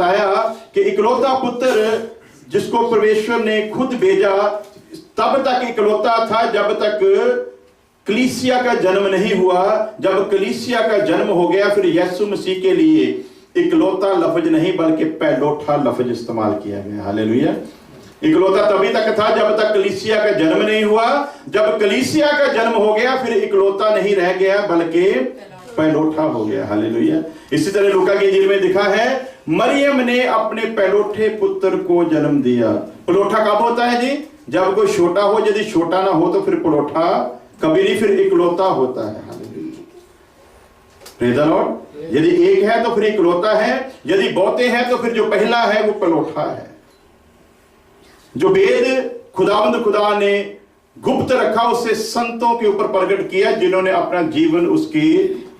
बताया कि इकलौता पुत्र जिसको परमेश्वर ने खुद भेजा, तब तक इकलौता था जब तक कलीसिया का जन्म नहीं हुआ। जब कलीसिया का जन्म हो गया फिर यीशु मसीह के लिए इकलौता लफ्ज नहीं बल्कि पहलोठा लफ्ज इस्तेमाल किया गया। हालेलुया। इकलौता तभी तक था जब तक कलीसिया का जन्म नहीं हुआ। जब कलीसिया का जन्म हो गया फिर इकलौता नहीं रह गया बल्कि पहलोठा हो गया। हालेलुया। इसी तरह लूका की इंजील में लिखा है, मरियम ने अपने पहलोठे पुत्र को जन्म दिया। पहलोठा कब होता है जी? जब कोई छोटा हो, यदि छोटा ना हो तो फिर पहलोठा कभी नहीं, फिर इकलौता होता है। हालेलुया। Praise the Lord. यदि एक है तो फिर इकलौता है, यदि बहुते हैं तो फिर जो पहला है वो पहलोठा है। जो वेद खुदावंद खुदा ने गुप्त रखा उसे संतों के ऊपर प्रकट किया, जिन्होंने अपना जीवन उसके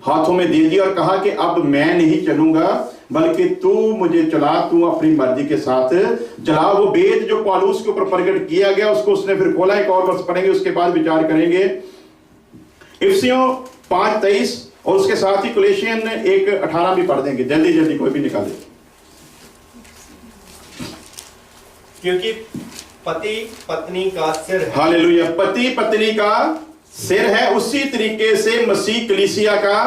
हाथों में दे दिया और कहा कि अब मैं नहीं चलूंगा बल्कि तू मुझे चला, तू अपनी मर्जी के साथ चला। वो वेद जो पौलुस के ऊपर प्रकट किया गया उसको उसने फिर खोला। एक और वर्ष पढ़ेंगे, उसके बाद विचार करेंगे। इफिसियों 5:23 और उसके साथ ही कोलोसियन 1:18 भी पढ़ देंगे। जल्दी जल्दी कोई भी निकाले। क्योंकि पति पत्नी का सिर है। हालेलुया। पति पत्नी का सिर है, उसी तरीके से मसीह कलीसिया का।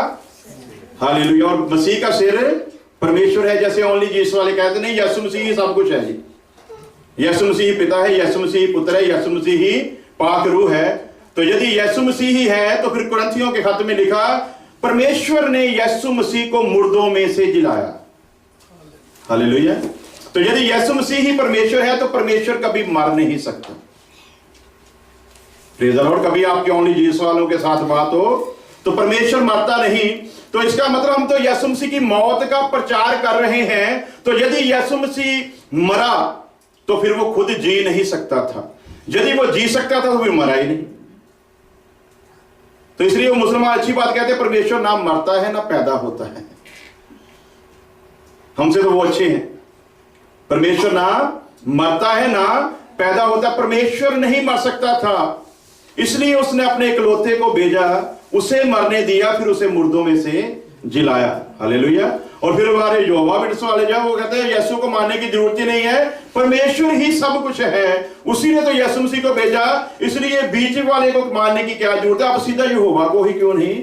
हालेलुया। और मसीह का सिर परमेश्वर है। जैसे ओनली जीसस वाले कहते नहीं, यीशु मसीह ही सब कुछ है जी। यीशु मसीह पिता है, यीशु मसीह पुत्र है, यीशु मसीह ही पाक रूह है। तो यदि यीशु मसीह ही है तो फिर कुरिन्थियों के खत में लिखा, परमेश्वर ने यीशु मसीह को मुर्दों में से जिलाया। हालेलुया। तो यदि यीशु मसीह ही परमेश्वर है तो परमेश्वर कभी मर नहीं सकता। Praise the Lord. कभी आपके ओनली जीसस वालों के साथ बात हो तो परमेश्वर मरता नहीं। तो इसका मतलब हम तो यीशु मसीह की मौत का प्रचार कर रहे हैं। तो यदि यीशु मसीह मरा तो फिर वो खुद जी नहीं सकता था। यदि वो जी सकता था तो फिर मरा ही नहीं। तो इसलिए वो मुसलमान अच्छी बात कहते हैं, परमेश्वर ना मरता है ना पैदा होता है। हमसे तो वो अच्छे हैं। परमेश्वर ना मरता है ना पैदा होता। परमेश्वर नहीं मर सकता था, इसलिए उसने अपने इकलौते को भेजा, उसे मरने दिया, फिर उसे मुर्दों में से जिलाया। हालेलुया। और फिर हमारे यहोवा विटनेस वाले जो वो कहते हैं यीशु को मानने की जरूरत ही नहीं है, परमेश्वर ही सब कुछ है, उसी ने तो यीशु मसीह को भेजा, इसलिए बीच वाले को मानने की क्या जरूरत है। आप सीधा यहोवा को ही क्यों नहीं,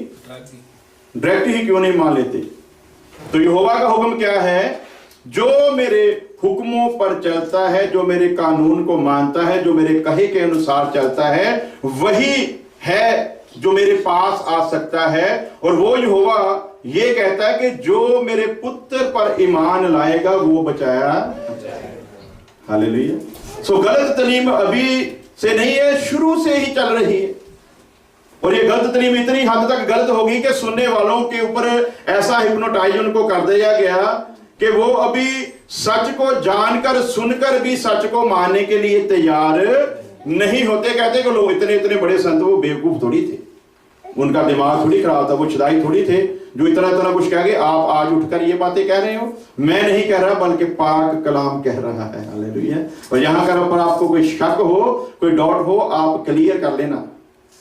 डायरेक्ट ही क्यों नहीं मान लेते। तो यहोवा का हुक्म क्या है? जो मेरे हुक्मों पर चलता है, जो मेरे कानून को मानता है, जो मेरे कहे के अनुसार चलता है, वही है जो मेरे पास आ सकता है। और वो यहोवा ये कहता है कि जो मेरे पुत्र पर ईमान लाएगा वो बचाया। हालेलुया। सो गलत तालीम अभी से नहीं है, शुरू से ही चल रही है। और ये गलत तालीम इतनी हद तक गलत होगी कि सुनने वालों के ऊपर ऐसा हिप्नोटाइज उनको कर दिया गया कि वो अभी सच को जानकर सुनकर भी सच को मानने के लिए तैयार नहीं होते। कहते कि लोग इतने इतने बड़े संत वो बेवकूफ थोड़ी थे, उनका दिमाग थोड़ी खराब था, वो शुदाई थोड़ी थे जो इतना इतना कुछ कह गए। आप आज उठकर ये बातें कह रहे हो, मैं नहीं कह रहा बल्कि पाक कलाम कह रहा है। हालेलुया। और यहां पर आपको कोई शक हो, कोई डाउट हो, आप क्लियर कर लेना,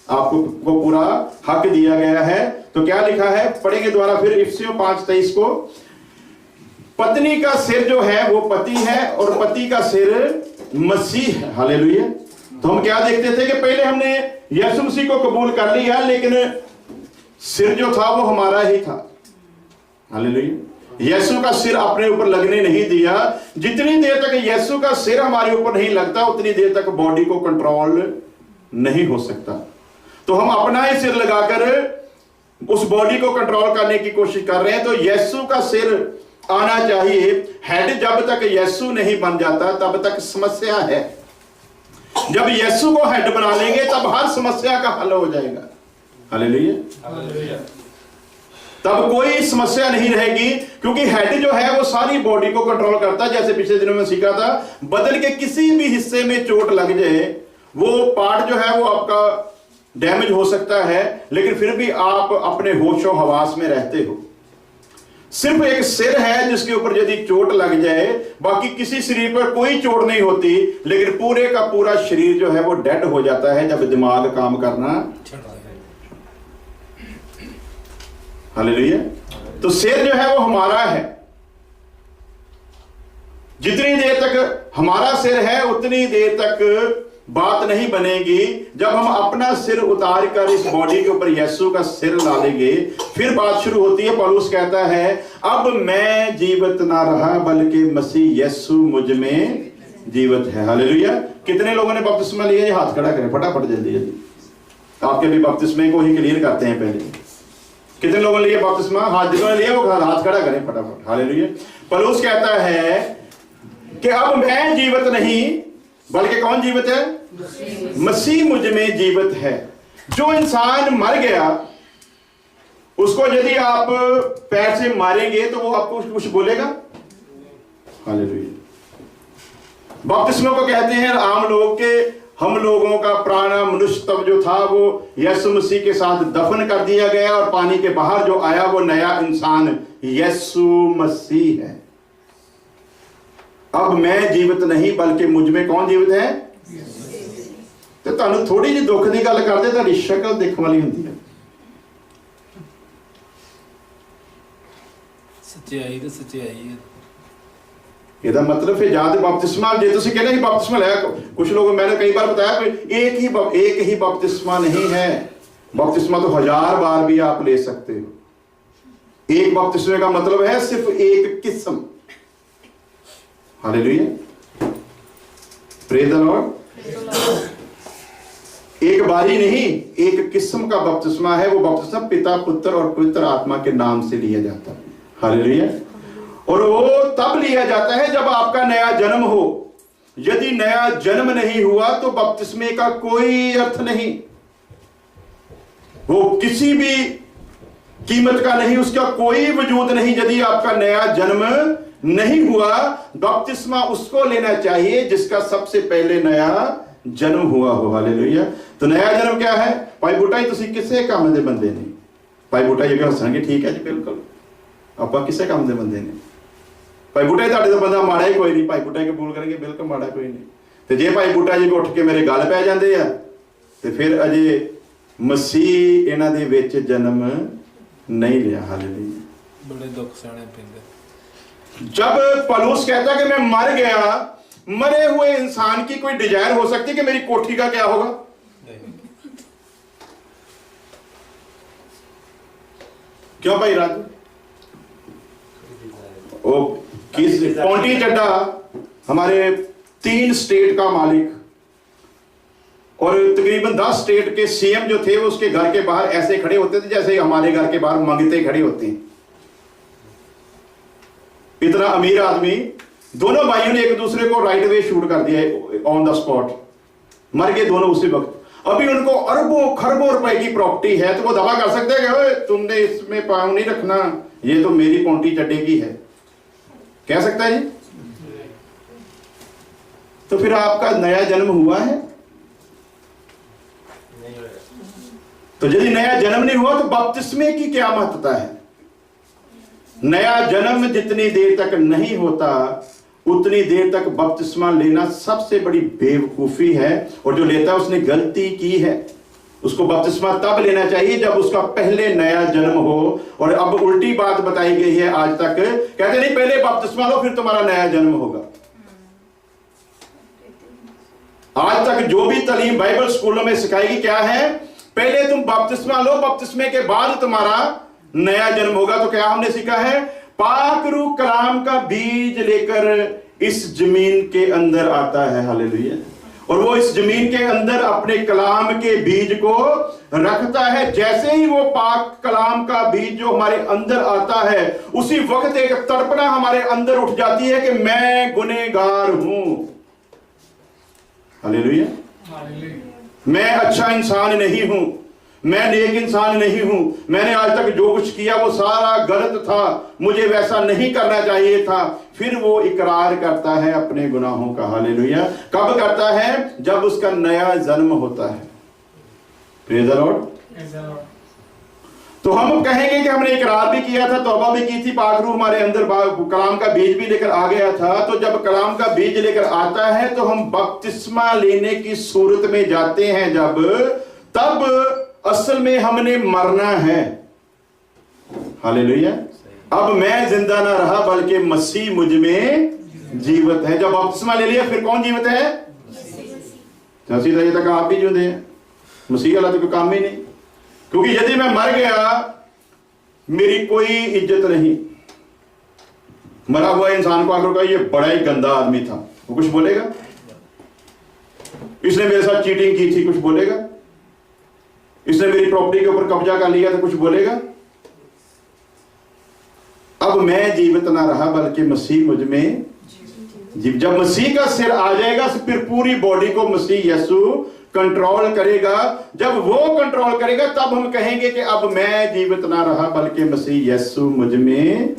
आपको पूरा हक दिया गया है। तो क्या लिखा है पढ़ेंगे दोबारा फिर इफिसियों 5:23 को। पत्नी का सिर जो है वो पति है और पति का सिर मसीह है। हालेलुया। तो हम क्या देखते थे कि पहले हमने यीशु मसीह को कबूल कर लिया, लेकिन सिर जो था वो हमारा ही था। हालेलुया। यीशु का सिर अपने ऊपर लगने नहीं दिया। जितनी देर तक यीशु का सिर हमारे ऊपर नहीं लगता उतनी देर तक बॉडी को कंट्रोल नहीं हो सकता। तो हम अपना ही सिर लगाकर उस बॉडी को कंट्रोल करने की कोशिश कर रहे हैं। तो यीशु का सिर आना चाहिए। हेड जब तक यीशु नहीं बन जाता तब तक समस्या है। जब यीशु को हेड बना लेंगे तब हर समस्या का हल हो जाएगा। हालेलुया। तब कोई समस्या नहीं रहेगी, क्योंकि हेड जो है वो सारी बॉडी को कंट्रोल करता है। जैसे पिछले दिनों में सीखा था, बदन के किसी भी हिस्से में चोट लग जाए वो पार्ट जो है वो आपका डैमेज हो सकता है, लेकिन फिर भी आप अपने होशो हवास में रहते हो। सिर्फ एक सिर है जिसके ऊपर यदि चोट लग जाए, बाकी किसी शरीर पर कोई चोट नहीं होती, लेकिन पूरे का पूरा शरीर जो है वो डेड हो जाता है जब दिमाग काम करना। हालेलुया। तो सिर जो है वो हमारा है। जितनी देर तक हमारा सिर है उतनी देर तक बात नहीं बनेगी। जब हम अपना सिर उतार कर इस बॉडी के ऊपर यीशु का सिर डालेंगे, फिर बात शुरू होती है। पौलुस कहता है अब मैं जीवित ना रहा बल्कि मसीह यीशु मुझ में जीवित है। हालेलुया। कितने लोगों ने बपतिस्मा लिया? ये हाथ खड़ा करें फटाफट, जल्दी जल्दी। आपके भी बपतिस्मे को ही क्लियर करते हैं पहले। कितने लोगों ने लिया बपतिस्मा? हाथ जिन्होंने लिया वो हाथ खड़ा करें फटाफट। हालेलुया। पौलुस कहता है कि अब मैं जीवित नहीं बल्कि कौन जीवित है? मसीह मुझ में जीवित है। जो इंसान मर गया उसको यदि आप पैर से मारेंगे तो वो आपको कुछ बोलेगा? हालेलुया। बपतिस्मा को कहते हैं आम लोग के हम लोगों का पुराना मनुष्य तब जो था वो यीशु मसीह के साथ दफन कर दिया गया और पानी के बाहर जो आया वो नया इंसान यीशु मसीह है। अब मैं जीवित नहीं बल्कि मुझ में कौन जीवित है? तो ਤੁਹਾਨੂੰ थोड़ी जी दुख की गल करते ਤੁਹਾਡੀ शक्ल देखने वाली होती है। सच्चाई तो सच्चाई है। ਇਹਦਾ मतलब फिर ਜਾਂ तो बपतिस्मा जे ਤੁਸੀਂ कहते हैं बपतिस्मा लिया, कुछ लोगों मैंने कई बार बताया कोई एक ही बपतिस्मा नहीं है। बपतिस्मा तो 1000 बार भी आप ले सकते हो। एक बपतिस्मे का मतलब है सिर्फ एक किस्म। हालेलुया। Praise the Lord. एक बारी नहीं, एक किस्म का बपतिस्मा है। वो बपतिस्मा पिता पुत्र और पवित्र आत्मा के नाम से लिया जाता है। हालेलुया। और वो तब लिया जाता है जब आपका नया जन्म हो। यदि नया जन्म नहीं हुआ तो बपतिस्मे का कोई अर्थ नहीं, वो किसी भी कीमत का नहीं, उसका कोई वजूद नहीं। यदि आपका नया जन्म नहीं हुआ, बपतिस्मा उसको लेना चाहिए जिसका सबसे पहले नया जन्म हुआ हो। हालेलुया। तो नया जन्म क्या है? भाई बूटा जी तुसी किसे काम दे बंदे ने? भाई बूटा जी हसणगे ठीक है जी बिल्कुल, ਆਪਾਂ किसे काम दे बंदे ने? भाई बूटा जी तो बंदा माड़ा ही कोई नहीं। भाई बूटा के बोल करेंगे बिल्कुल माड़ा कोई नहीं। तो जे भाई बूटा जी उठ के मेरे गल पै जाते हैं तो फिर अजे मसीह इन्हां दे विच जन्म नहीं लिया। हालेलुया। बड़े दुख सहने पैंदे। जब पौलुस कहता कि मैं मर गया, मरे हुए इंसान की कोई डिजायर हो सकती कि मेरी कोठी का क्या होगा? क्यों भाई राजू? ओ किस पौंटी चड्डा हमारे 3 स्टेट का मालिक और तकरीबन 10 स्टेट के सीएम जो थे वो उसके घर के बाहर ऐसे खड़े होते थे जैसे हमारे घर के बाहर मंगते खड़े होते हैं। इतना अमीर आदमी, दोनों भाइयों ने एक दूसरे को राइट वे शूट कर दिया ऑन द स्पॉट, मर गए दोनों उसी वक्त। अभी उनको अरबों खरबों रुपए की प्रॉपर्टी है तो वो दावा कर सकते हैं कि तुमने इसमें पाँव नहीं रखना, ये तो मेरी पौंटी चड्डे की है, कह सकता है जी? तो फिर आपका नया जन्म हुआ है? तो यदि नया जन्म नहीं हुआ तो बपतिस्मे की क्या महत्वता है? नया जन्म जितनी देर तक नहीं होता उतनी देर तक बपतिस्मा लेना सबसे बड़ी बेवकूफी है, और जो लेता है उसने गलती की है। उसको बपतिस्मा तब लेना चाहिए जब उसका पहले नया जन्म हो। और अब उल्टी बात बताई गई है आज तक, कहते नहीं पहले बपतिस्मा लो फिर तुम्हारा नया जन्म होगा। आज तक जो भी तालीम बाइबल स्कूलों में सिखाएगी क्या है? पहले तुम बपतिस्मा लो, बपतिस्मे के बाद तुम्हारा नया जन्म होगा। तो क्या हमने सीखा है? पाक रूह कलाम का बीज लेकर इस जमीन के अंदर आता है। हालेलुया। और वो इस जमीन के अंदर अपने कलाम के बीज को रखता है। जैसे ही वो पाक कलाम का बीज जो हमारे अंदर आता है उसी वक्त एक तड़पना हमारे अंदर उठ जाती है कि मैं गुनहगार हूं। हालेलुया। मैं अच्छा इंसान नहीं हूं, मैं नेक इंसान नहीं हूं, मैंने आज तक जो कुछ किया वो सारा गलत था, मुझे वैसा नहीं करना चाहिए था। फिर वो इकरार करता है अपने गुनाहों का। हालेलुया। कब करता है? जब उसका नया जन्म होता है। Praise the Lord. तो हम कहेंगे कि हमने इकरार भी किया था, तौबा भी की थी, पाक रूह हमारे अंदर कलाम का बीज भी लेकर आ गया था। तो जब कलाम का बीज लेकर आता है तो हम बपतिस्मा लेने की सूरत में जाते हैं। तब असल में हमने मरना है। हालेलुया। अब मैं जिंदा ना रहा बल्कि मसीह मुझ में जीवित है। जब बपतिस्मा ले लिया फिर कौन जीवित है? मसीह। तो ये तक आप ही जिंदे हैं, मसीह वाला तो कोई काम ही नहीं। क्योंकि यदि मैं मर गया मेरी कोई इज्जत नहीं। मरा हुआ इंसान को आकर कहा ये बड़ा ही गंदा आदमी था, वो कुछ बोलेगा? इसने मेरे साथ चीटिंग की थी, कुछ बोलेगा? इसने मेरी प्रॉपर्टी के ऊपर कब्जा कर लिया था, कुछ बोलेगा? अब मैं जीवित ना रहा बल्कि मसीह मुझ में जीव। जब मसीह का सिर आ जाएगा फिर पूरी बॉडी को मसीह यीशु कंट्रोल करेगा। जब वो कंट्रोल करेगा तब हम कहेंगे कि अब मैं जीवित ना रहा बल्कि मसीह यीशु मुझ में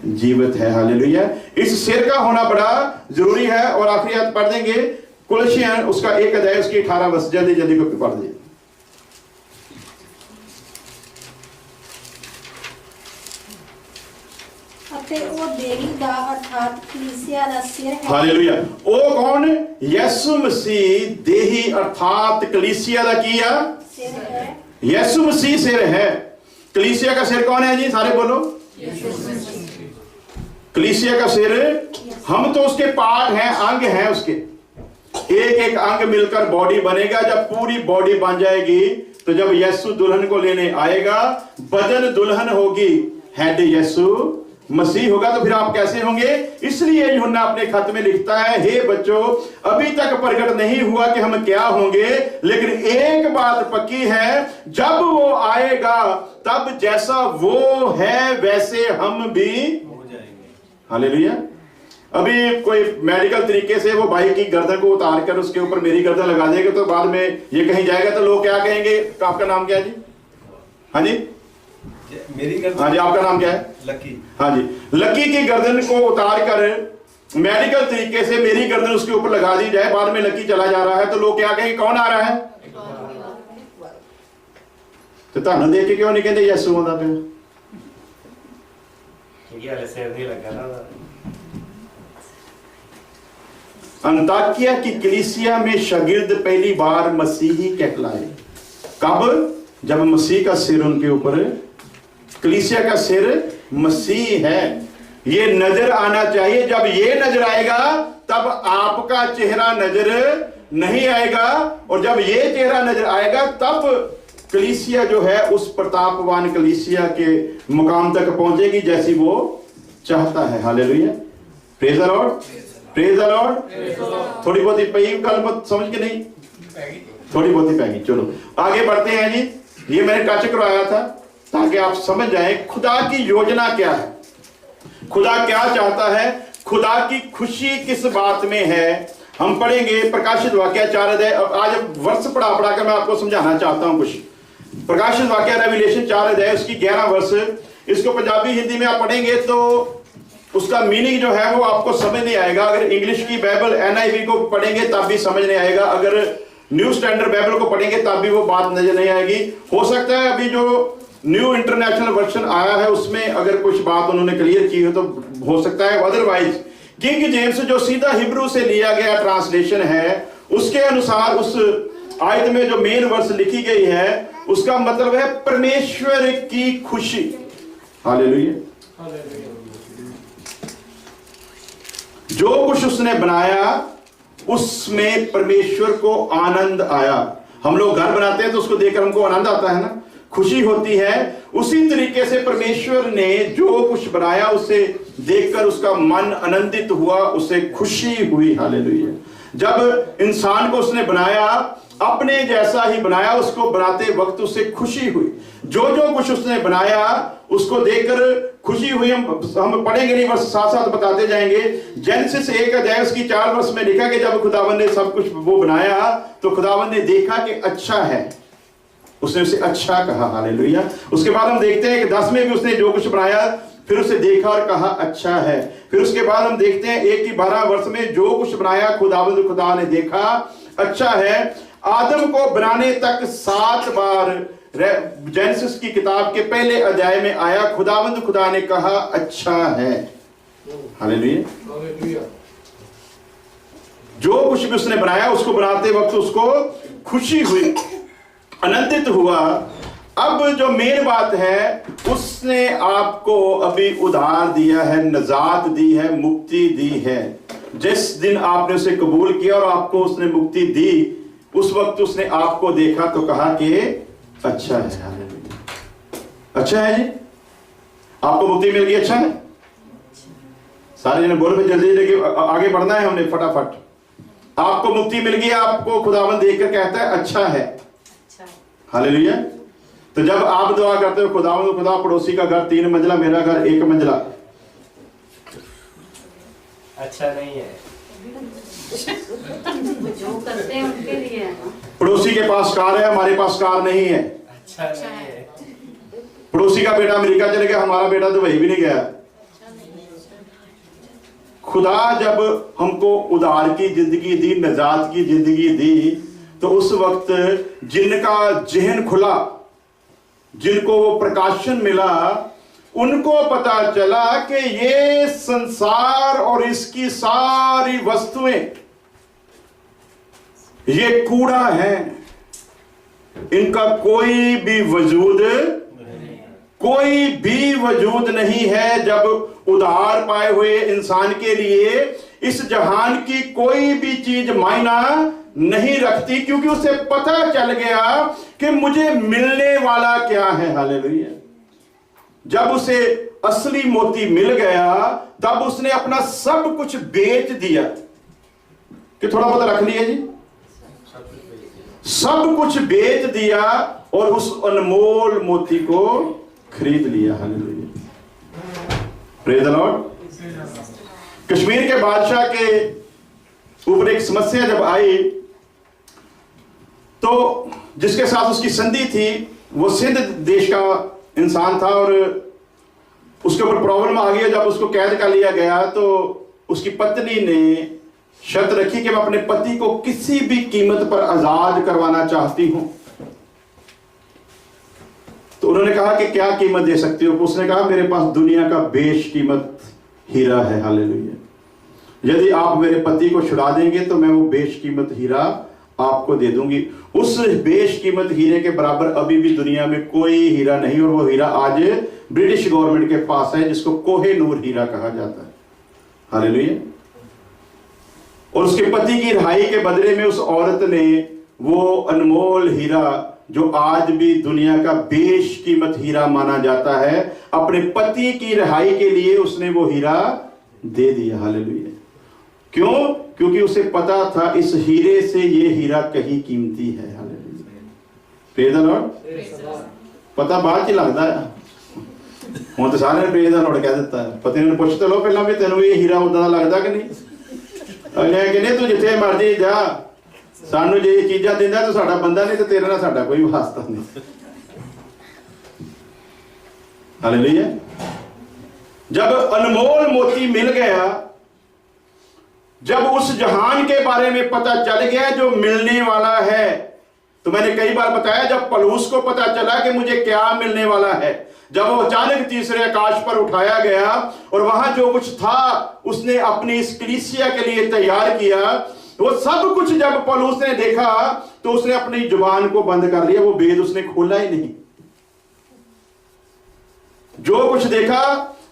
जीवित है। हालेलुया। इस सिर का होना बड़ा जरूरी है। और आखिरी बात पढ़ देंगे कुलसियन उसका 1 अध्याय उसकी 18 वर्ष, जल्दी जल्दी को पढ़ दीजिए। हालेलुया। ओ कौन? यीशु मसीह देही अर्थात कलीसिया दा किया यीशु मसीह सिर है। कलीसिया का सिर कौन है जी? सारे बोलो। कलीसिया का सिर, हम तो उसके पार्ट हैं, अंग हैं उसके। एक एक अंग मिलकर बॉडी बनेगा। जब पूरी बॉडी बन जाएगी तो जब यीशु दुल्हन को लेने आएगा, बदन दुल्हन होगी, हेड यीशु मसीह होगा। तो फिर आप कैसे होंगे? इसलिए यूहन्ना अपने खत में लिखता है, हे बच्चों अभी तक प्रकट नहीं हुआ कि हम क्या होंगे, लेकिन एक बात पक्की है, जब वो आएगा तब जैसा वो है वैसे हम भी हो जाएंगे। हालेलुया। अभी कोई मेडिकल तरीके से वो भाई की गर्दन को उतार कर उसके ऊपर मेरी गर्दन लगा देगा तो बाद में ये कहीं जाएगा तो लोग क्या कहेंगे? आपका नाम क्या है जी? हाँ जी, मेरी गर्दन। हाँ जी, आपका नाम क्या है? लकी। हाँ जी, लकी की गर्दन को उतार कर मेडिकल तरीके से मेरी गर्दन उसके ऊपर लगा दी जाए, बाद में लकी चला जा रहा है तो लोग क्या कहेंगे? कौन आ रहा है? तो ਤੁਹਾਨੂੰ देख के क्यों नहीं कहते यीशु आंदा पे? क्योंकि हाले सिर नहीं लगा ना। अंताकिया की कलीसिया में शागिर्द पहली बार मसीही कहलाए। कब? जब मसीह का सिर उनके ऊपर, कलीसिया का सिर मसीह है। ये नजर आना चाहिए। जब ये नजर आएगा तब आपका चेहरा नजर नहीं आएगा, और जब ये चेहरा नजर आएगा तब कलीसिया जो है उस प्रतापवान कलीसिया के मुकाम तक पहुंचेगी जैसी वो चाहता है। Hallelujah. Praise the Lord, praise the Lord. थोड़ी बहुत ही पई गल मत समझ के नहीं, थोड़ी बहुत ही पैगी। चलो आगे बढ़ते हैं जी। ये मैंने टच करवाया था ताकि आप समझ जाएं खुदा की योजना क्या है, खुदा क्या चाहता है, खुदा की खुशी किस बात में है। हम पढ़ेंगे प्रकाशित वाक्य 4 अध्याय। आज वर्ष पढ़ा कर मैं आपको समझाना चाहता हूं कुछ। प्रकाशित वाक्य रेवलेशन 4 अध्याय उसकी 11 वर्ष। इसको पंजाबी हिंदी में आप पढ़ेंगे तो उसका मीनिंग जो है वो आपको समझ नहीं आएगा। अगर इंग्लिश की बाइबल NIV को पढ़ेंगे तब भी समझ नहीं आएगा, अगर न्यू स्टैंडर्ड बाइबल को पढ़ेंगे तब भी वो बात नजर नहीं आएगी। हो सकता है अभी जो न्यू इंटरनेशनल वर्जन आया है उसमें अगर कुछ बात उन्होंने क्लियर की हो तो हो सकता है, अदरवाइज किंग जेम्स जो सीधा हिब्रू से लिया गया ट्रांसलेशन है उसके अनुसार उस आयत में जो मेन वर्स लिखी गई है उसका मतलब है परमेश्वर की खुशी। हालेलुया। जो कुछ उसने बनाया उसमें परमेश्वर को आनंद आया। हम लोग घर बनाते हैं तो उसको देखकर हमको आनंद आता है ना, खुशी होती है। उसी तरीके से परमेश्वर ने जो कुछ बनाया उसे देखकर उसका मन आनंदित हुआ, उसे खुशी हुई। हालेलुया। जब इंसान को उसने बनाया अपने जैसा ही बनाया, उसको बनाते वक्त उसे खुशी हुई। जो जो कुछ उसने बनाया उसको देखकर खुशी हुई। हम पढ़ेंगे नहीं, बस साथ साथ बताते जाएंगे। जेनेसिस 1 अध्याय उसकी 4 वर्ष में लिखा कि जब खुदावंद ने सब कुछ वो बनाया तो खुदावंद ने देखा कि अच्छा है, उसने उसे अच्छा कहा। हालेलुया। उसके बाद हम देखते हैं कि 10 में भी उसने जो कुछ बनाया फिर उसे देखा और कहा अच्छा है। फिर उसके बाद हम देखते हैं 1 की 12 वर्ष में जो कुछ बनाया खुदा ने देखा अच्छा है। आदम को बनाने तक 7 बार जेनेसिस की किताब के पहले अध्याय में आया खुदा ने कहा अच्छा है। हालेलुया। जो कुछ भी उसने बनाया उसको बनाते वक्त उसको खुशी हुई, आनंदित हुआ। अब जो मेन बात है उसने आपको अभी उधार दिया है, नजात दी है, मुक्ति दी है। जिस दिन आपने उसे कबूल किया और आपको उसने मुक्ति दी, उस वक्त उसने आपको देखा तो कहा कि अच्छा है। हालेलुया। अच्छा है जी, आपको मुक्ति मिल गई, अच्छा है। सारे जने बोल, जल्दी जल्दी आगे बढ़ना है हमने फटाफट। आपको मुक्ति मिल गई, आपको खुदावंद देखकर कहता है अच्छा है। हालेलुया। तो जब आप दुआ करते हो खुदावंद, खुदा पड़ोसी का घर 3 मंजिला, मेरा घर 1 मंजिला, अच्छा नहीं है। जो करते हैं उनके लिए है ना। पड़ोसी के पास कार है, हमारे पास कार नहीं है। अच्छा नहीं है। पड़ोसी का बेटा अमेरिका चले गया, हमारा बेटा तो वही भी नहीं गया। खुदा जब हमको उद्धार की जिंदगी दी, निजात की जिंदगी दी, तो उस वक्त जिनका जहन खुला, जिनको वो प्रकाशन मिला, उनको पता चला कि ये संसार और इसकी सारी वस्तुएं ये कूड़ा है, इनका कोई भी वजूद नहीं है। जब उधार पाए हुए इंसान के लिए इस जहान की कोई भी चीज मायना नहीं रखती, क्योंकि उसे पता चल गया कि मुझे मिलने वाला क्या है। हालेलुया। जब उसे असली मोती मिल गया, तब उसने अपना सब कुछ बेच दिया। कि थोड़ा बहुत रख लिया जी, सब कुछ बेच दिया और उस अनमोल मोती को खरीद लिया। Hallelujah. Praise the Lord. Kashmir के बादशाह के ऊपर एक समस्या जब आई, तो जिसके साथ उसकी संधि थी वो सिंध देश का इंसान था, और उसके ऊपर प्रॉब्लम आ गया। जब उसको कैद कर लिया गया तो उसकी पत्नी ने शर्त रखी कि मैं अपने पति को किसी भी कीमत पर आजाद करवाना चाहती हूं। तो उन्होंने कहा कि क्या कीमत दे सकती हो? उसने कहा मेरे पास दुनिया का बेशकीमत हीरा है। हालेलुया। यदि आप मेरे पति को छुड़ा देंगे तो मैं वो बेशकीमत हीरा आपको दे दूंगी। उस बेशकीमत हीरे के बराबर अभी भी दुनिया में कोई हीरा नहीं, और वो हीरा आज ब्रिटिश गवर्नमेंट के पास है, जिसको कोहे-नूर हीरा कहा जाता है। हालेलुया। और उसके पति की रिहाई के बदले में उस औरत ने वो अनमोल हीरा, जो आज भी दुनिया का बेशकीमत हीरा माना जाता है, अपने पति की रिहाई के लिए उसने वो हीरा दे दिया। हालेलुया। क्यों? क्योंकि उसे पता था इस हीरे से ये हीरा कहीं कीमती है। हालेलुया। Praise the Lord. पता बाद च लगता है, ਹੁਣ तो सारे प्रेज़ द लॉर्ड कह देता है। पति ने पूछ तो लो पहला भी तेनों ये हीरा उदा लगता कि नहीं? अगले कहने तू जिथे मर्जी जा, सानू जे चीज़ां दिंदा तो साडा बंदा नहीं, तो तेरे नाल साडा कोई वास्ता नहीं। हालेलुया। जब अनमोल मोती मिल गया, जब उस जहान के बारे में पता चल गया जो मिलने वाला है, तो मैंने कई बार बताया, जब पौलुस को पता चला कि मुझे क्या मिलने वाला है, जब वो अचानक तीसरे आकाश पर उठाया गया और वहां जो कुछ था उसने अपनी इस कलीसिया के लिए तैयार किया, वो सब कुछ जब पौलुस ने देखा तो उसने अपनी जुबान को बंद कर लिया, वो भेद उसने खोला ही नहीं। जो कुछ देखा,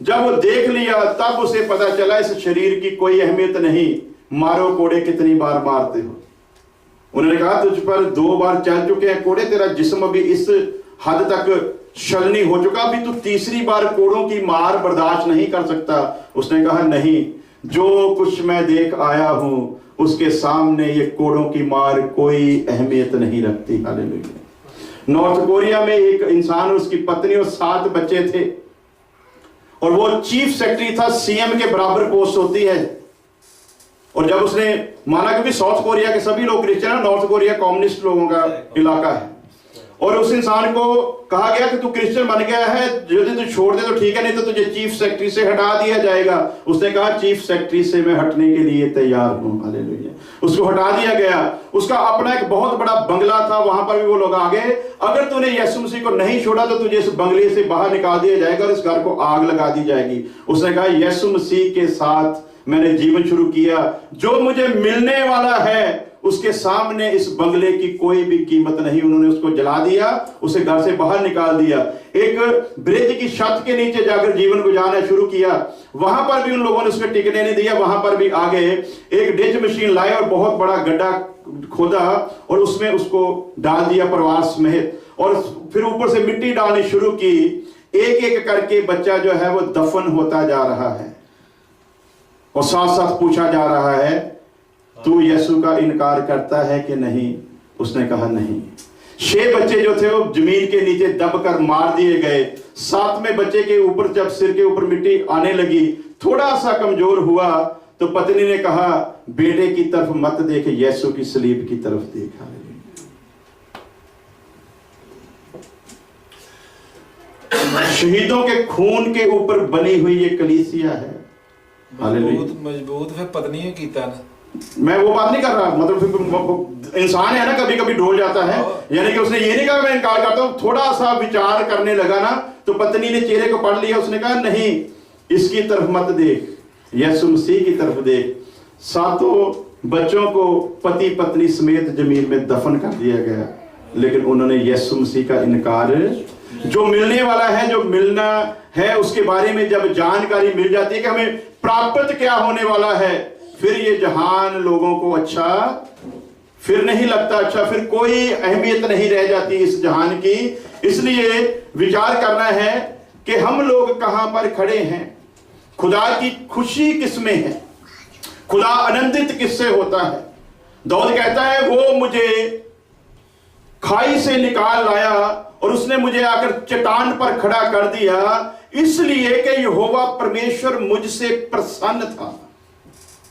जब वो देख लिया, तब उसे पता चला इस शरीर की कोई अहमियत नहीं, मारो कोड़े कितनी बार मारते हो। उन्होंने कहा तुझ पर 2 बार चल चुके हैं कोड़े, तेरा जिस्म अभी इस हद तक छलनी हो चुका, अभी तू तीसरी बार कोड़ों की मार बर्दाश्त नहीं कर सकता। उसने कहा नहीं, जो कुछ मैं देख आया हूं उसके सामने ये कोड़ों की मार कोई अहमियत नहीं रखती। हालेलुया। नॉर्थ कोरिया में एक इंसान और उसकी पत्नी और 7 बच्चे थे, और वो चीफ सेक्रेटरी था, सीएम के बराबर पोस्ट होती है। और जब उसने माना, क्योंकि साउथ कोरिया के सभी लोग क्रिश्चियन है, नॉर्थ कोरिया कम्युनिस्ट लोगों का इलाका है, और उस इंसान को कहा गया कि तू क्रिश्चियन बन गया है, यदि तू छोड़ दे तो ठीक है, नहीं तो तुझे चीफ सेक्रेटरी से हटा दिया जाएगा। उसने कहा चीफ सेक्रेटरी से मैं हटने के लिए तैयार हूं। हालेलुया। उसको हटा दिया गया। उसका अपना एक बहुत बड़ा बंगला था, वहां पर भी वो लोग आ गए, अगर तूने यीशु मसीह को नहीं छोड़ा तो तुझे इस बंगले से बाहर निकाल दिया जाएगा और इस घर को आग लगा दी जाएगी। उसने कहा यीशु मसीह के साथ मैंने जीवन शुरू किया। जो मुझे मिलने वाला है उसके सामने इस बंगले की कोई भी कीमत नहीं। उन्होंने उसको जला दिया, उसे घर से बाहर निकाल दिया, एक ब्रिज की छत के नीचे जाकर जीवन गुजारना शुरू किया। वहां पर भी उन लोगों ने उसको टिकने नहीं दिया। वहां पर भी आगे एक डिच मशीन लाए और बहुत बड़ा गड्ढा खोदा और उसमें उसको डाल दिया परिवार समेत, और फिर ऊपर से मिट्टी डालनी शुरू की। एक एक करके बच्चा जो है वो दफन होता जा रहा है और साथ साथ पूछा जा रहा है, तू यीशु का इनकार करता है कि नहीं? उसने कहा नहीं। 6 बच्चे जो थे वो जमीन के नीचे दबकर मार दिए गए। 7वें बच्चे के ऊपर जब सिर के ऊपर मिट्टी आने लगी, थोड़ा सा कमजोर हुआ, तो पत्नी ने कहा, बेटे की तरफ मत देख, यीशु की सलीब की तरफ देखा। शहीदों के खून के ऊपर बनी हुई ये कलीसिया है। मजबूत फिर पत्नी ने कीता ना। मैं वो बात नहीं कर रहा, मतलब इंसान है ना, कभी कभी डोल जाता है। यानी कि उसने ये नहीं कहा मैं इनकार करता हूं, थोड़ा सा विचार करने लगा ना, तो पत्नी ने चेहरे को पढ़ लिया। उसने कहा नहीं, इसकी तरफ मत देख, यीशु मसीह की तरफ देख। 7 बच्चों को पति पत्नी समेत जमीन में दफन कर दिया गया, लेकिन उन्होंने यीशु मसीह का इनकार, जो मिलने वाला है, जो मिलना है, उसके बारे में जब जानकारी मिल जाती है कि हमें प्राप्त क्या होने वाला है, फिर ये जहान लोगों को अच्छा फिर नहीं लगता। अच्छा, फिर कोई अहमियत नहीं रह जाती इस जहान की। इसलिए विचार करना है कि हम लोग कहां पर खड़े हैं, खुदा की खुशी किसमें है, खुदा आनंदित किससे होता है। दाऊद कहता है, वो मुझे खाई से निकाल लाया और उसने मुझे आकर चट्टान पर खड़ा कर दिया, इसलिए कि यहोवा परमेश्वर मुझसे प्रसन्न था।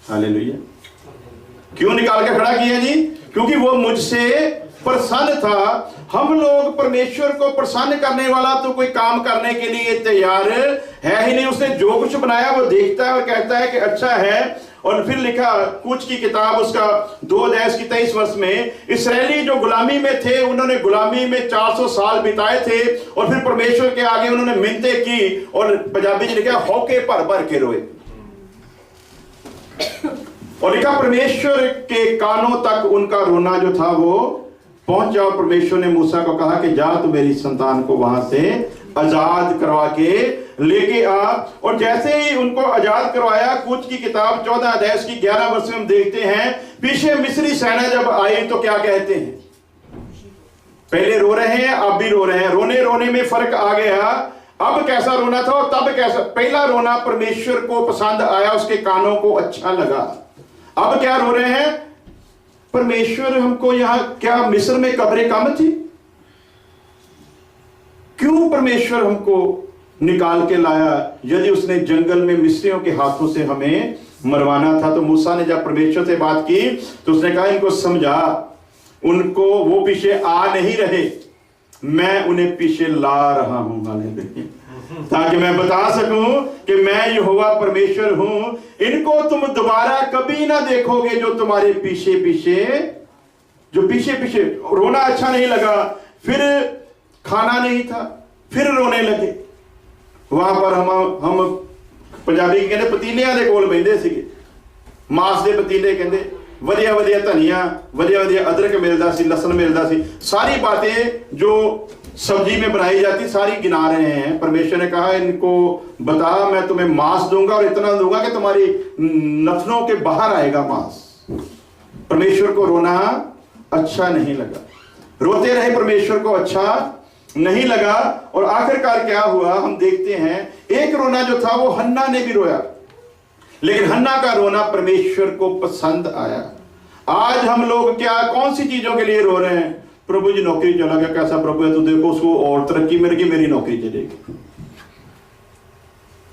हालेलुया। क्यों निकाल के खड़ा किया जी? क्योंकि वो मुझसे प्रसन्न था। हम लोग परमेश्वर को प्रसन्न करने वाला तो कोई काम करने के लिए तैयार है ही नहीं। उसने जो कुछ बनाया वो देखता है और कहता है कि अच्छा है। और फिर लिखा कुछ की किताब उसका 2:23 में, इस्राएली जो गुलामी में थे, उन्होंने गुलामी में 400 साल बिताए थे और फिर परमेश्वर के आगे उन्होंने मिन्नतें की, और पंजाबी में लिखा होके भर भर के रोए। और लिखा परमेश्वर के कानों तक उनका रोना जो था वो पहुंचा। और परमेश्वर ने मूसा को कहा कि जा, तो मेरी संतान को वहां से आजाद करवा के लेके आ। और जैसे ही उनको आजाद करवाया, कुछ की किताब 14:11 में हम देखते हैं, पीछे मिस्री सेना जब आई तो क्या कहते हैं, पहले रो रहे हैं, अब भी रो रहे हैं। रोने रोने में फर्क आ गया। अब कैसा रोना था और तब कैसा। पहला रोना परमेश्वर को पसंद आया, उसके कानों को अच्छा लगा। अब क्या रो रहे हैं, परमेश्वर हमको यहां, क्या मिस्र में कब्रें कम थी? क्यों परमेश्वर हमको निकाल के लाया? यदि उसने जंगल में मिस्रियों के हाथों से हमें मरवाना था। तो मूसा ने जब परमेश्वर से बात की तो उसने कहा, इनको समझा, उनको वो पीछे आ नहीं रहे, मैं उन्हें पीछे ला रहा हूं, हालेलुया, ताकि मैं बता सकूं कि मैं यहोवा परमेश्वर हूं। इनको तुम दोबारा कभी ना देखोगे जो तुम्हारे पीछे पीछे, जो पीछे पीछे। रोना अच्छा नहीं लगा, फिर खाना नहीं था, फिर रोने लगे। वहां पर हम पंजाबी कहते पतीलियां दे कोल बहिंदे सीगे, मांस दे पतीले, कहते वधिया वधिया धनिया, वधिया वधिया अदरक मिलता सी, लसन मिलता सी, सारी बातें जो सब्जी में बनाई जाती सारी गिना रहे हैं। परमेश्वर ने कहा, इनको बता, मैं तुम्हें मांस दूंगा और इतना दूंगा कि तुम्हारी नथनों के बाहर आएगा मांस। परमेश्वर को रोना अच्छा नहीं लगा, रोते रहे, परमेश्वर को अच्छा नहीं लगा। और आखिरकार क्या हुआ हम देखते हैं, एक रोना जो था वो हन्ना ने भी रोया, लेकिन हन्ना का रोना परमेश्वर को पसंद आया। आज हम लोग क्या, कौन सी चीजों के लिए रो रहे हैं? प्रभु जी नौकरी चला गया, कैसा प्रभु है, तू देखो उसको और तरक्की मिल गई, मेरी नौकरी चलेगी।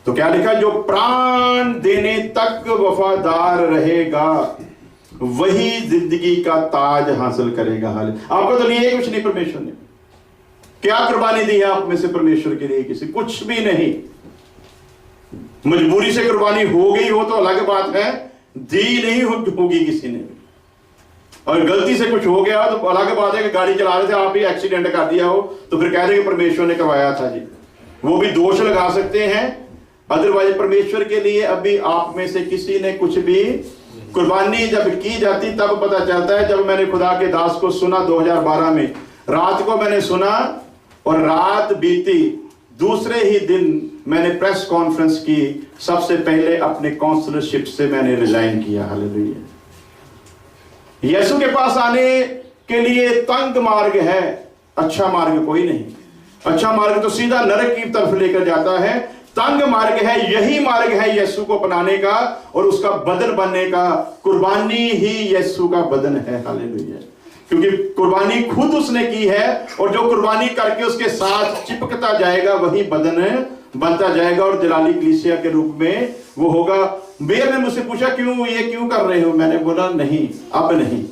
तो क्या लिखा, जो प्राण देने तक वफादार रहेगा वही जिंदगी का ताज हासिल करेगा। हाल आपको तो लिए कुछ नहीं, परमेश्वर ने क्या कुर्बानी दी है आप में से परमेश्वर के लिए? किसी कुछ भी नहीं। मजबूरी से कुर्बानी हो गई हो तो अलग बात है, दी नहीं होगी किसी ने। और गलती से कुछ हो गया तो अलग बात है कि गाड़ी चला रहे थे आप ही एक्सीडेंट कर दिया हो तो फिर कह देंगे परमेश्वर ने करवाया था जी। वो भी दोष लगा सकते हैं, अदरवाइज परमेश्वर के लिए अभी आप में से किसी ने कुछ भी कुर्बानी जब की जाती तब पता चलता है। जब मैंने खुदा के दास को सुना 2012 में रात को मैंने सुना और रात बीती, दूसरे ही दिन मैंने प्रेस कॉन्फ्रेंस की। सबसे पहले अपने काउंसलरशिप से मैंने रिजाइन किया। हालेलुया। यीशु के पास आने के लिए तंग मार्ग है, अच्छा मार्ग कोई नहीं। अच्छा मार्ग तो सीधा नरक की तरफ लेकर जाता है, तंग मार्ग है, यही मार्ग है यीशु को अपनाने का और उसका बदन बनने का। कुर्बानी ही यीशु का बदन है। हालेलुया। क्योंकि कुर्बानी खुद उसने की है और जो कुर्बानी करके उसके साथ चिपकता जाएगा वही बदन बनता जाएगा और जलाली कलीसिया के रूप में वो होगा। मेयर ने मुझसे पूछा क्यों कर रहे हो? मैंने बोला नहीं, अब नहीं।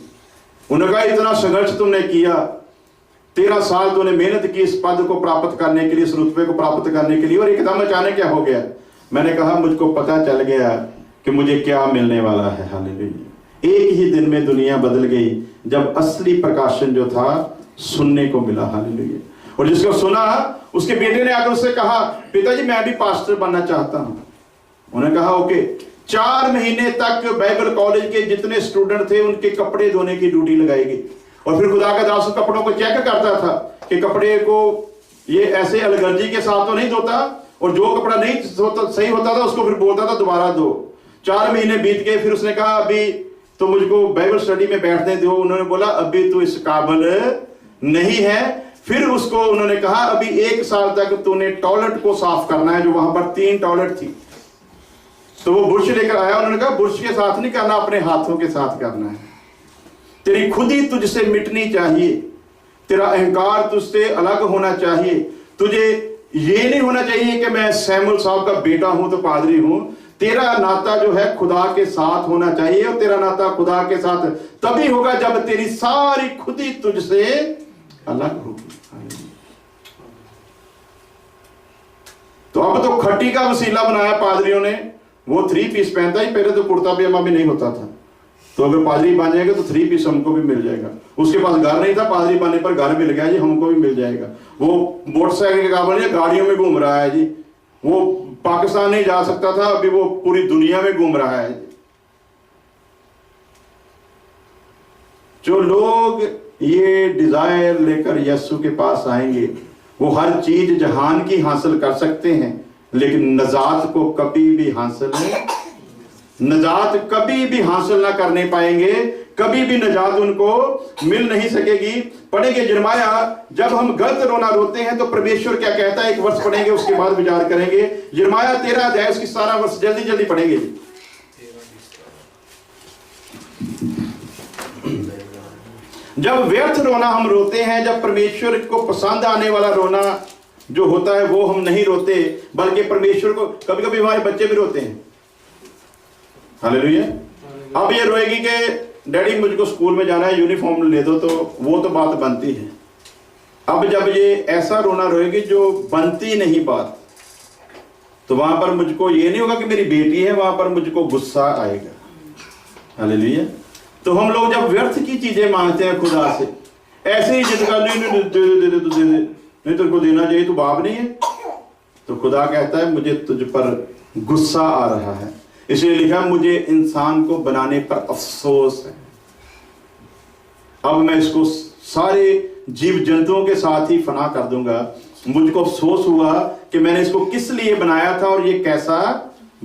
उन्होंने कहा इतना संघर्ष तुमने किया, 13 साल तूने मेहनत की इस पद को प्राप्त करने के लिए, इस रुतबे को प्राप्त करने के लिए, और एकदम अचानक क्या हो गया? मैंने कहा मुझको पता चल गया कि मुझे क्या मिलने वाला है। हालेलुया। एक ही दिन में दुनिया बदल गई जब असली प्रकाशन जो था सुनने को मिला। हालेलुया। और जिसको सुना उसके बेटे ने आकर उससे कहा पिताजी मैं भी पास्टर बनना चाहता हूं। उन्होंने कहा ओके। 4 महीने तक बाइबल कॉलेज के जितने स्टूडेंट थे उनके कपड़े धोने की ड्यूटी लगाएगी और फिर खुदा का दास कपड़ों को चेक करता था कि कपड़े को ये ऐसे अलगर्जी के साथ तो नहीं धोता, और जो कपड़ा नहीं सही होता था उसको फिर बोलता था दोबारा धो। 4 महीने बीत गए। फिर उसने कहा अभी तो मुझको बाइबल स्टडी में बैठने दो। उन्होंने बोला अभी तो इस काबिल नहीं है। फिर उसको उन्होंने कहा अभी 1 साल तक तूने टॉयलेट को साफ करना है, जो वहां पर 3 टॉयलेट थी। तो वो बुरश लेकर आया। उन्होंने कहा बुरश के साथ नहीं करना, अपने हाथों के साथ करना है। तेरी खुद ही तुझसे मिटनी चाहिए, तेरा अहंकार तुझसे अलग होना चाहिए। तुझे ये नहीं होना चाहिए कि मैं सैमुअल साहब का बेटा हूं तो पादरी हूं। तेरा नाता जो है खुदा के साथ होना चाहिए, और तेरा नाता खुदा के साथ तभी होगा जब तेरी सारी खुद ही तुझसे अलग होगी। तो अब तो खट्टी का वसीला बनाया पादरियों ने। वो 3 पीस पहनता ही, पहले तो कुर्ता पजामा भी नहीं होता था। तो अगर पादरी बन जाएगा तो 3 पीस हमको भी मिल जाएगा। उसके पास घर नहीं था, पादरी बनने पर घर मिल गया जी, हमको भी मिल जाएगा। वो मोटरसाइकिल के काबल गाड़ियों में घूम रहा है जी। वो पाकिस्तान नहीं जा सकता था, अभी वो पूरी दुनिया में घूम रहा है। जो लोग ये डिजायर लेकर यीशु के पास आएंगे वो हर चीज जहान की हासिल कर सकते हैं, लेकिन नजात को कभी भी हासिल नजात कभी भी हासिल ना करने पाएंगे। कभी भी नजात उनको मिल नहीं सकेगी। पढ़ेंगे यिर्मयाह, जब हम गलत रोना रोते हैं तो परमेश्वर क्या कहता है, एक वर्ष पढ़ेंगे उसके बाद विचार करेंगे। यिर्मयाह 13 अध्याय उसकी सारा वर्ष जल्दी पढ़ेंगे। जब व्यर्थ रोना हम रोते हैं, जब परमेश्वर को पसंद आने वाला रोना जो होता है वो हम नहीं रोते, बल्कि परमेश्वर को, कभी कभी हमारे बच्चे भी रोते हैं। हालेलुया। अब ये रोएगी कि डैडी मुझको स्कूल में जाना है, यूनिफॉर्म ले दो, तो वो तो बात बनती है। अब जब ये ऐसा रोना रोएगी जो बनती नहीं बात, तो वहां पर मुझको ये नहीं होगा कि मेरी बेटी है, वहां पर मुझको गुस्सा आएगा। हालेलुया। तो हम लोग जब व्यर्थ की चीजें मांगते हैं खुदा से, ऐसे ही जिद कर नहीं तुझको देना चाहिए, तू बाप नहीं है, तो खुदा कहता है मुझे तुझ पर गुस्सा आ रहा है। इसलिए लिखा मुझे इंसान को बनाने पर अफसोस है। अब मैं इसको सारे जीव जंतुओं के साथ ही फना कर दूंगा। मुझको अफसोस हुआ कि मैंने इसको किस लिए बनाया था और ये कैसा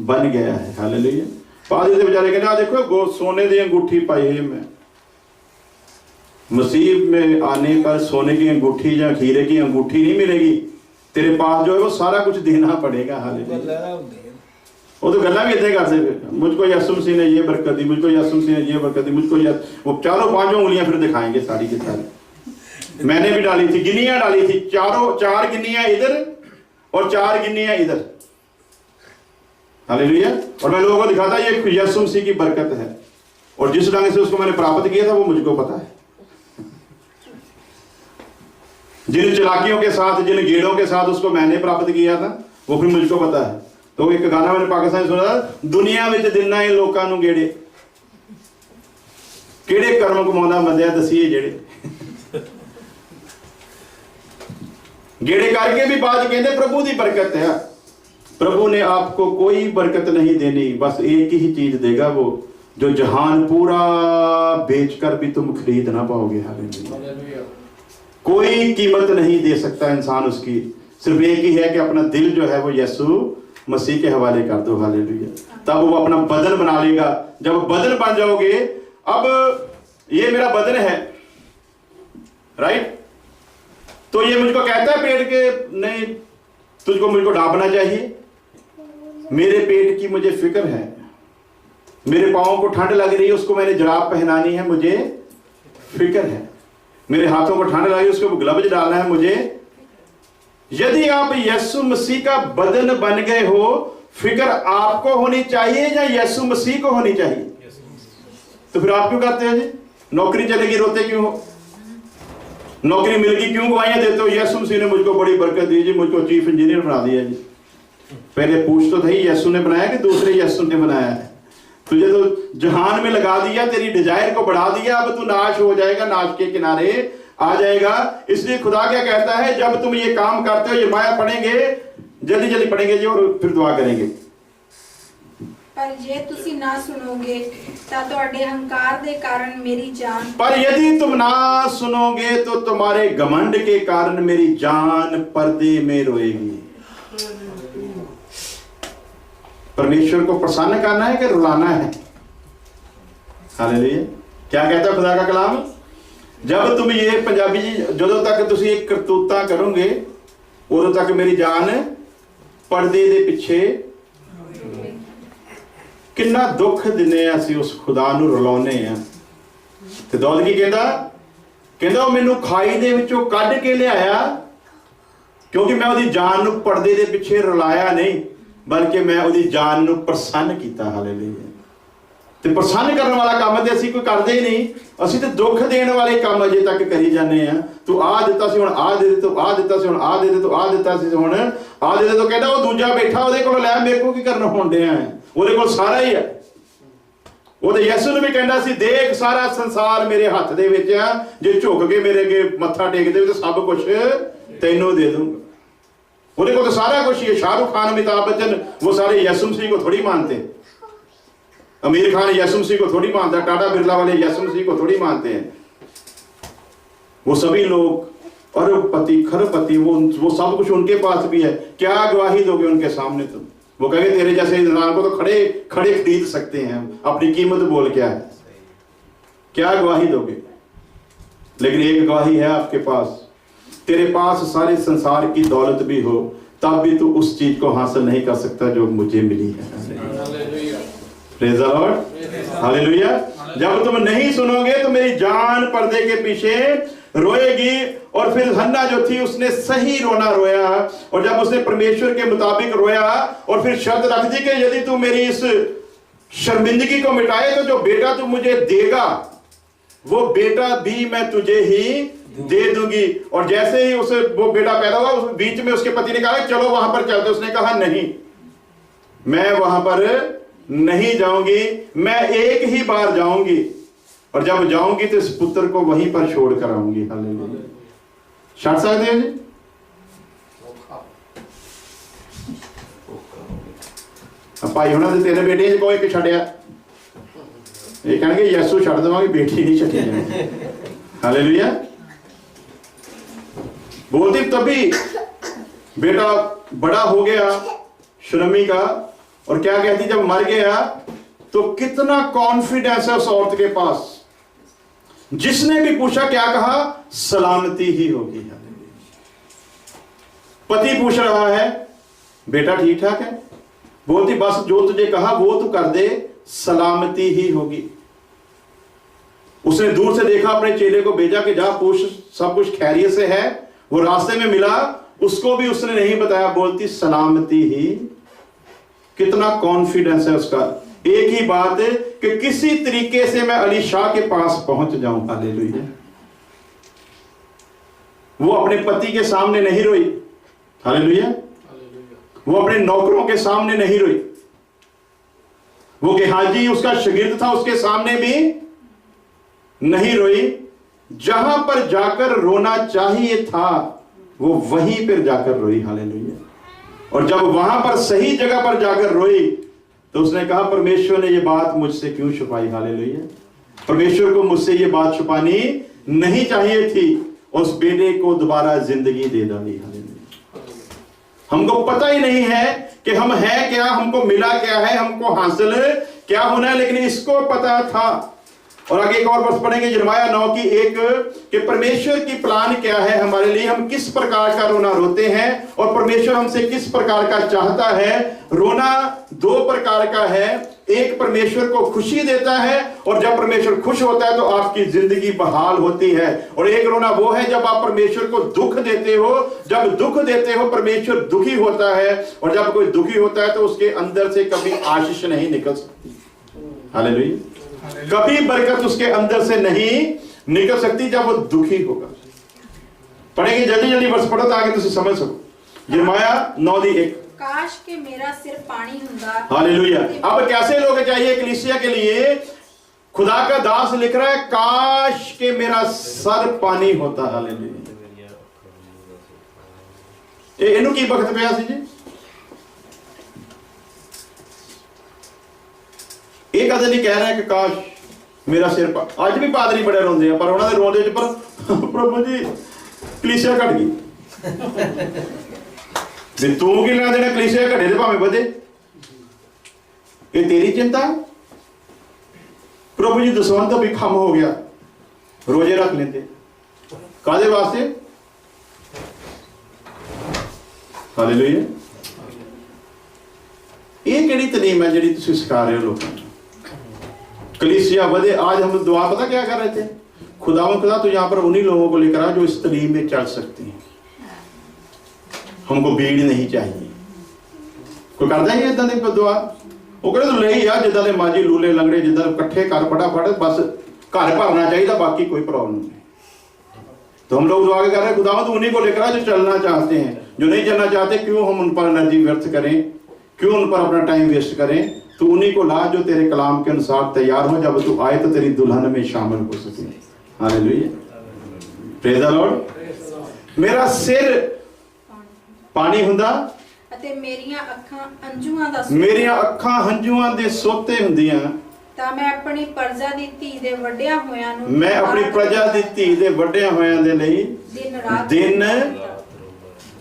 बन गया है। हालेलुया। पादरी से बेचारे कहना देखो सोने की अंगूठी पाई है मैं, मसीह में आने पर सोने की अंगूठी या खीरे की अंगूठी नहीं मिलेगी, तेरे पास जो है वो सारा कुछ देना पड़ेगा। हालेलुया। वो तो गल्ला भी इतने करते फिर, मुझको यीशु मसीह ने ये बरकत दी, मुझको यीशु मसीह ने ये बरकत दी, मुझको वो चारों 5 उंगलियां फिर दिखाएंगे सारी की सारी। मैंने भी डाली थी, गिनियां डाली थी, 4 गिनियां इधर और 4 गिनियां इधर। हालेलुया। और मैं लोगों को दिखाता ये यीशु मसीह की बरकत है, और जिस ढंग से उसको मैंने प्राप्त किया था वो मुझको पता है। जिन चलाकियों के साथ, जिन गेड़ों के साथ उसको मैंने प्राप्त किया था वो फिर मुझको पता है। तो एक गाना मैंने पाकिस्तान सुना, दुनिया में दिना है लोगों को गेड़े, केड़े कर्म कमाउंदा बंदिया दसीए जेड़े। गेड़े करके भी बाद कहते प्रभु की बरकत है, प्रभु ने आपको कोई बरकत नहीं देनी, बस एक ही चीज देगा, वो जो जहान पूरा बेचकर भी तुम खरीद ना पाओगे। हालेलुया। कोई कीमत नहीं दे सकता इंसान उसकी, सिर्फ एक ही है कि अपना दिल जो है वो यीशु मसीह के हवाले कर दो। हालेलुया। तब वो अपना बदन बना लेगा। जब बदन बन जाओगे, अब ये मेरा बदन है, राइट, तो ये मुझको कहता है पेट के नहीं तुझको मुझको ढांपना चाहिए, मेरे पेट की मुझे फिक्र है, मेरे पाँव को ठंड लग रही है उसको मैंने जुराब पहनानी है, मुझे फिक्र है, मेरे हाथों को ठंड लग रही है उसको ग्लव्स डालना है मुझे। यदि आप यीशु मसीह का बदन बन गए हो, फिक्र आपको होनी चाहिए या यीशु मसीह को होनी चाहिए? तो फिर आप क्यों करते हो जी? नौकरी चलेगी रोते क्यों हो? नौकरी मिल गई क्यों गवाहियां देते हो? यीशु मसीह ने मुझको बड़ी बरकत दी जी, मुझको चीफ इंजीनियर बना दिया जी। पहले पूछ तो सही, यीशु ने बनाया कि दूसरे यीशु ने बनाया है? तुझे तो जहान में लगा दिया, तेरी डिजायर को बढ़ा दिया, अब तू नाश हो जाएगा, नाश के किनारे आ जाएगा। इसलिए खुदा क्या कहता है, जब तुम ये काम करते हो, ये माया पढ़ेंगे, जल्दी जल्दी पढ़ेंगे जी और फिर दुआ करेंगे। पर जे तुसी ना सुनोगे ता तुहाडे अहंकार दे कारण मेरी जान, पर यदि तुम ना सुनोगे तो तुम्हारे घमंड के कारण मेरी जान पर्दे में रोएगी। परमेश्वर को प्रसन्न करना है कि रुलाना है? हालेलुया। क्या कहता है खुदा का कलाम? जब तुम ये पंजाबी जी ਜਦੋਂ तक तुम ये करतूता करोगे उदों तक मेरी जान पर्दे दे पिछे। किन्ना दुख दिने असीं उस खुदा नूं रुलाउने आ। ते दौलत की कहंदा ਉਹ ਮੈਨੂੰ ਖਾਈ ਦੇ ਵਿੱਚੋਂ ਕੱਢ ਕੇ ਲਿਆਇਆ, क्योंकि मैं ਉਹਦੀ जान नूं पर्दे दे पिछे रुलाया नहीं, बल्कि मैं ਉਹਦੀ जान नूं प्रसन्न कीता। हालेलुया। ते प्रसन्न करने वाला काम ते असीं कोई करदे ही नहीं, असीं ते दुख देने वाले काम अजे तक करी जाने आ। तू आ दिता सी हुण आ दे दे, तू आ दिता सी हुण आ दे दे, तू आ दिता सी हुण आ दे दे। तो कहंदा ਉਹ दूजा बैठा ਉਹਦੇ ਕੋਲ ਲੈ, ਮੇਰੇ को की करना होण दिया है, ਉਹਦੇ ਕੋਲ सारा ही है। ਉਹ ਤੇ ਯਿਸੂ ਨੂੰ भी कहंदा सी, देख सारा संसार मेरे हत्थ दे विच आ, जे झुक के मेरे अगे मत्था टेक दे तो सब कुछ तैनूं दे दूंगा। ਉਹਦੇ ਕੋਲ तो सारा कुछ ही है। शाहरुख खान, अमिताभ बच्चन, वो सारे यीशु मसीह को थोड़ी मानते। आमिर खान यीशु मसीह को थोड़ी मानता, टाटा बिरला वाले यीशु मसीह को थोड़ी मानते हैं। वो सभी लोग अरबपति खरबपति, वो सब कुछ उनके पास भी है। क्या गवाही दोगे उनके सामने तुम? वो कहेंगे तेरे जैसे इंसान को तो खड़े खड़े खरीद सकते हैं, अपनी कीमत बोल क्या है, क्या गवाही दोगे? लेकिन एक गवाही है आपके पास, तेरे पास सारे संसार की दौलत भी हो तब भी तू उस चीज को हासिल नहीं कर सकता जो मुझे मिली है। Praise the Lord. हालेलुया। जब तुम नहीं सुनोगे तो मेरी जान पर्दे के पीछे रोएगी। और फिर हन्ना जो थी उसने सही रोना रोया, और जब उसने परमेश्वर के मुताबिक रोया और फिर शर्त रख दी कि यदि तू मेरी इस शर्मिंदगी को मिटाए तो जो बेटा तू मुझे देगा वो बेटा भी मैं तुझे ही दे दूंगी। और जैसे ही उसे वो बेटा पैदा हुआ, उस बीच में उसके पति ने कहा चलो वहां पर चलते। उसने कहा नहीं, मैं वहां पर नहीं जाऊंगी, मैं एक ही बार जाऊंगी, और जब जाऊंगी तो इस पुत्र को वहीं पर छोड़ कर आऊंगी। हालेलुया। छड़ सकते हो जी? भाई होना तो तेरे बेटे को एक छड़िया, ये कहेंगे यीशु छड़ देवांगे, बेटी नहीं छड़ी जाएगी। हालेलुया। बोलती तभी बेटा बड़ा हो गया श्रमी का, और क्या कहती जब मर गया तो कितना कॉन्फिडेंस है उस औरत के पास। जिसने भी पूछा क्या कहा? सलामती ही होगी। पति पूछ रहा है बेटा ठीक ठाक है? बोलती बस जो तुझे कहा वो तू कर दे, सलामती ही होगी। उसने दूर से देखा, अपने चेले को भेजा कि जा पूछ सब कुछ खैरियत से है। वो रास्ते में मिला, उसको भी उसने नहीं बताया, बोलती सलामती ही। कितना कॉन्फिडेंस है उसका। एक ही बात है कि किसी तरीके से मैं अली शाह के पास पहुंच जाऊं। हालेलुया। वो अपने पति के सामने नहीं रोई। हालेलुया। वो अपने नौकरों के सामने नहीं रोई। वो गेहाजी उसका शागिर्द था, उसके सामने भी नहीं रोई। जहां पर जाकर रोना चाहिए था वो वहीं पर जाकर रोई। हालेलुया। और जब वहां पर सही जगह पर जाकर रोई तो उसने कहा परमेश्वर ने ये बात मुझसे क्यों छुपाई। हालेलुया। परमेश्वर को मुझसे ये बात छुपानी नहीं चाहिए थी। उस बेटे को दोबारा जिंदगी दे डाली। हालेलुया। हमको पता ही नहीं है कि हम हैं क्या, हमको मिला क्या है, हमको हासिल क्या होना है, लेकिन इसको पता था। और आगे एक और वर्ष पढ़ेंगे यिर्मयाह 9:1 कि परमेश्वर की प्लान क्या है हमारे लिए, हम किस प्रकार का रोना रोते हैं और परमेश्वर हमसे किस प्रकार का चाहता है। रोना दो प्रकार का है, एक परमेश्वर को खुशी देता है और जब परमेश्वर खुश होता है तो आपकी जिंदगी बहाल होती है, और एक रोना वो है जब आप परमेश्वर को दुख देते हो। जब दुख देते हो परमेश्वर दुखी होता है, और जब कोई दुखी होता है तो उसके अंदर से कभी आशीष नहीं निकल सकती। हालेलुया। कभी बरकत उसके अंदर से नहीं निकल सकती जब वो दुखी होगा। पढ़ेंगे जल्दी जल्दी वर्ष पढ़ो ताकि तुम समझ सको। यिर्मयाह 9:1 काश के मेरा सिर पानी हुंदा। हालेलुया। अब कैसे लोग चाहिए कलीसिया के लिए? खुदा का दास लिख रहा है काश के मेरा सर पानी होता। हालेलुया। इनू की बखत पिया सी जी। एक आदमी कह रहे हैं कि काश मेरा सिर आज भी पादरी बड़े रोंदे हैं, पर उन्होंने रोंदे पर प्रभु जी कलीसिया घट गई। तू की लेना देना कलीसिया घटे तो भावें बधे, ये तेरी चिंता। प्रभु जी दसवंत भी खम हो गया, रोजे रख लेते कादे वास्ते। हालेलुया। ये केड़ी तलीम है जी तुम सिखा रहे हो लोगों को? कलीसिया बधे। आज हम दुआ पता क्या कर रहे थे? खुदा तो यहाँ पर उन्हीं लोगों को लेकर आ जो इस तलीम में चल सकते हैं। हमको भीड़ नहीं चाहिए। कोई करता ही इदा की दुआ? वो कहते ले ही आ जिदा के माजी लूले लंगड़े जिदा कट्ठे कर फटाफट बस घर भरना चाहिए, बाकी कोई प्रॉब्लम नहीं। तो हम लोग दुआ कर रहे हैं खुदा तो उन्हीं को लेकर आ जो चलना चाहते हैं। जो नहीं चलना चाहते क्यों हम उन पर एनर्जी व्यर्थ करें, क्यों उन पर अपना टाइम वेस्ट करें? तो उन्हीं को ला जो तेरे कलाम के अनुसार तैयार हो, जब तू आए तो तेरी दुल्हन में शामिल हो सके। हालेलुया। Praise the Lord. मेरा सिर पानी हुंदा ਅਤੇ ਮੇਰੀਆਂ ਅੱਖਾਂ ਅੰਜੂਆਂ ਦਾ ਮੇਰੀਆਂ ਅੱਖਾਂ ਹੰਝੂਆਂ ਦੇ ਸੋਤੇ ਹੁੰਦੀਆਂ ਤਾਂ ਮੈਂ ਆਪਣੀ ਪ੍ਰਜਾ ਦੀ ਧੀ ਦੇ ਵੱਡਿਆਂ ਹੋਇਆਂ ਨੂੰ ਮੈਂ ਆਪਣੀ ਪ੍ਰਜਾ ਦੀ ਧੀ ਦੇ ਵੱਡਿਆਂ ਹੋਇਆਂ ਦੇ ਲਈ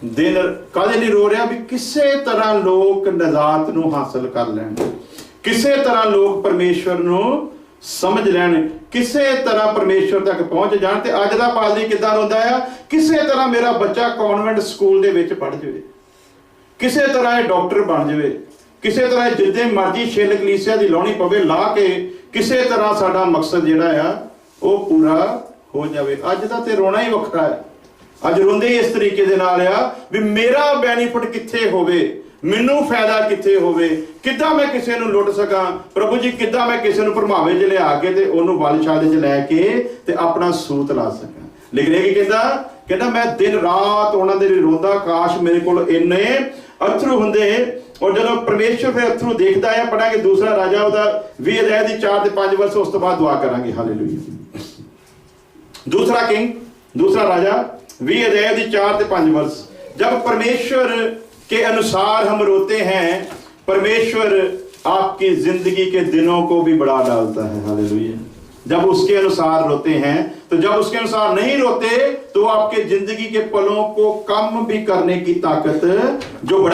ਦਿਨ ਕਾਹਦੇ ਲਈ ਰੋ ਰਿਹਾ? ਵੀ ਕਿਸੇ ਤਰ੍ਹਾਂ ਲੋਕ ਨਜ਼ਾਤ ਨੂੰ ਹਾਸਲ ਕਰ ਲੈਣ, ਕਿਸੇ ਤਰ੍ਹਾਂ ਲੋਕ ਪਰਮੇਸ਼ਵਰ ਨੂੰ ਸਮਝ ਲੈਣ, ਕਿਸੇ ਤਰ੍ਹਾਂ ਪਰਮੇਸ਼ਵਰ ਤੱਕ ਪਹੁੰਚ ਜਾਣ। ਤੇ ਅੱਜ ਦਾ ਪਾਦਰੀ ਕਿੱਦਾਂ ਰੋਂਦਾ ਆ? ਕਿਸੇ ਤਰ੍ਹਾਂ ਮੇਰਾ ਬੱਚਾ ਕਨਵੈਂਟ ਸਕੂਲ ਦੇ ਵਿੱਚ ਪੜ੍ਹ ਜਾਵੇ, ਕਿਸੇ ਤਰ੍ਹਾਂ ਇਹ ਡਾਕਟਰ ਬਣ ਜਾਵੇ, ਕਿਸੇ ਤਰ੍ਹਾਂ ਜਿੱਦੇ ਮਰਜ਼ੀ ਛਿੱਲ ਕਲੀਸਿਆ ਦੀ ਲਾਉਣੀ ਪਵੇ ਲਾ ਕੇ, ਕਿਸੇ ਤਰ੍ਹਾਂ ਸਾਡਾ ਮਕਸਦ ਜਿਹੜਾ ਆ ਉਹ ਪੂਰਾ ਹੋ ਜਾਵੇ। ਅੱਜ ਦਾ ਤੇ ਰੋਣਾ ਹੀ ਵੱਖਰਾ ਹੈ। ਅੱਜ ਰੋਂਦੇ ਇਸ ਤਰੀਕੇ ਦੇ ਨਾਲ ਆ ਵੀ ਮੇਰਾ ਬੈਨੀਫਿਟ ਕਿੱਥੇ ਹੋਵੇ, ਮੈਨੂੰ ਫਾਇਦਾ ਕਿੱਥੇ ਹੋਵੇ, ਕਿੱਦਾਂ ਮੈਂ ਕਿਸੇ ਨੂੰ ਲੁੱਟ ਸਕਾਂ। ਪ੍ਰਭੂ ਜੀ ਕਿੱਦਾਂ ਮੈਂ ਕਿਸੇ ਨੂੰ ਭਰਮਾਵੇ ਚ ਲਿਆ ਕੇ ਤੇ ਉਹਨੂੰ ਬਲਸ਼ਾਲੇ ਚ ਲੈ ਕੇ ਤੇ ਆਪਣਾ ਸੂਤ ਲਾ ਸਕਾਂ। ਲੇਕਿਨ ਇਹ ਕੀ ਕਹਿੰਦਾ ਮੈਂ ਦਿਨ ਰਾਤ ਉਹਨਾਂ ਦੇ ਲਈ ਰੋਂਦਾ, ਕਾਸ਼ ਮੇਰੇ ਕੋਲ ਇੰਨੇ ਅਥਰੂ ਹੁੰਦੇ। ਔਰ ਜਦੋਂ ਪਰਮੇਸ਼ਵਰ ਫਿਰ ਅਥਰੂ ਦੇਖਦਾ ਹੈ, ਪੜਾਂਗੇ ਦੂਸਰਾ ਰਾਜਾ ਉਹਦਾ 20 ਅਧਿਆਇ ਦੀ 4 ਤੇ 5 ਵਰਸ, ਉਸ ਤੋਂ ਬਾਅਦ ਦੁਆ ਕਰਾਂਗੇ। ਹਾਲੇਲੂਇਆ। दूसरा किंग, दूसरा राजा 20 अध्याय दी 4 ते 5 वर्ष। जब परमेश्वर के अनुसार हम रोते हैं, परमेश्वर आपकी जिंदगी के दिनों को भी बढ़ा डालता है। हालेलुया। जब उसके अनुसार रोते हैं, तो जब उसके अनुसार नहीं रोते तो आपके जिंदगी के पलों को कम भी करने की ताकत जो